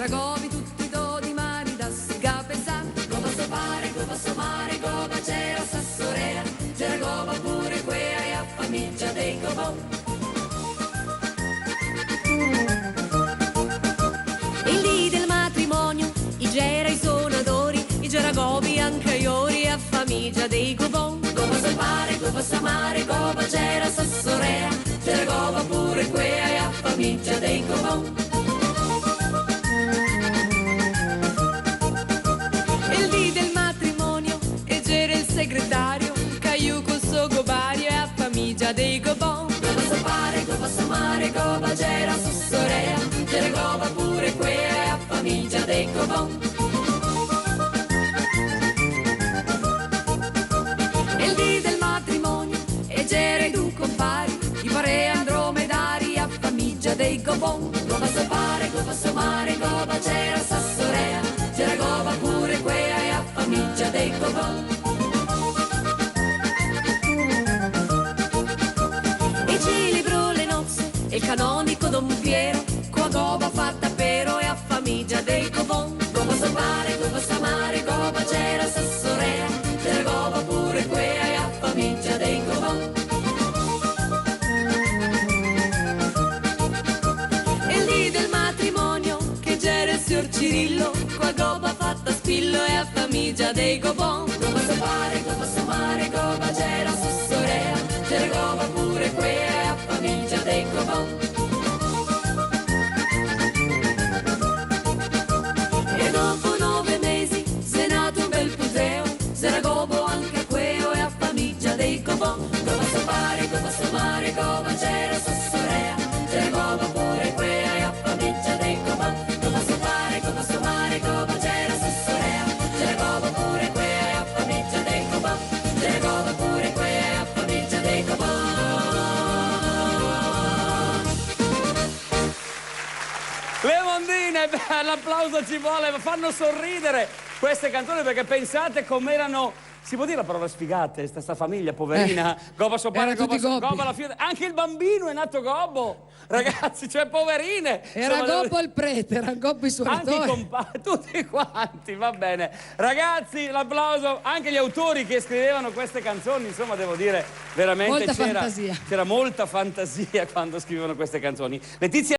Govi tutti do di mani da siga pesà. Gova so pare, gova so mare, gova c'era sassorea. C'era gova pure quea e a famiglia dei govò. Il dì del matrimonio, i gera i suonatori, i geragovi anche iori a famiglia dei govò. Gova so pare, gova so mare, gova c'era sassorea. C'era gova pure quea e a famiglia dei govò. Segretario, Caiu col suo gobario e a famiglia dei gobon. Gova so pare, gova so mare, gova c'era sassorea. C'era gova pure quea e a famiglia dei gobon. E il dì del matrimonio, e c'era i due compari, i pare andromedari a famiglia dei gobon. Gova so pare, gova so mare, gova c'era sassorea. C'era gova pure quea e a famiglia dei gobon. E il canonico Don Piero, qua gova fatta pero e a famiglia dei govon. Gova so pare, gova so mare, gova c'era sassorea. C'era gova pure quea e a famiglia dei govon. E il dì del matrimonio, che c'era il signor Cirillo, qua gova fatta spillo e a famiglia dei govon. Gova so pare, gova so mare, gova c'era sassorea. C'era gova pure quea e a famiglia dei govon. E dopo 9 mesi s'è nato un bel puseo, s'era gobo anche a queo e a famiglia dei govon. Gova so pare, gova so mare, gova c'era sassorea. C'era gova pure quea e a famiglia dei govon. Gova so pare, gova so mare, gova c'era sassorea. C'era gova pure quea e a famiglia dei govon. C'era gova pure quea e a famiglia dei govon. Le mondine, l'applauso ci vuole, fanno sorridere queste canzoni perché pensate com'erano, si può dire la parola sfigate, sta famiglia poverina, gobbo sopra, gobbo alla fine, anche il bambino è nato gobbo, ragazzi, cioè poverine. Era insomma, gobbo il prete, era gobbo i suonatori. anche i compagni, tutti quanti, va bene. Ragazzi, l'applauso, anche gli autori che scrivevano queste canzoni, insomma devo dire, veramente Molta fantasia. c'era molta fantasia quando scrivevano queste canzoni. Letizia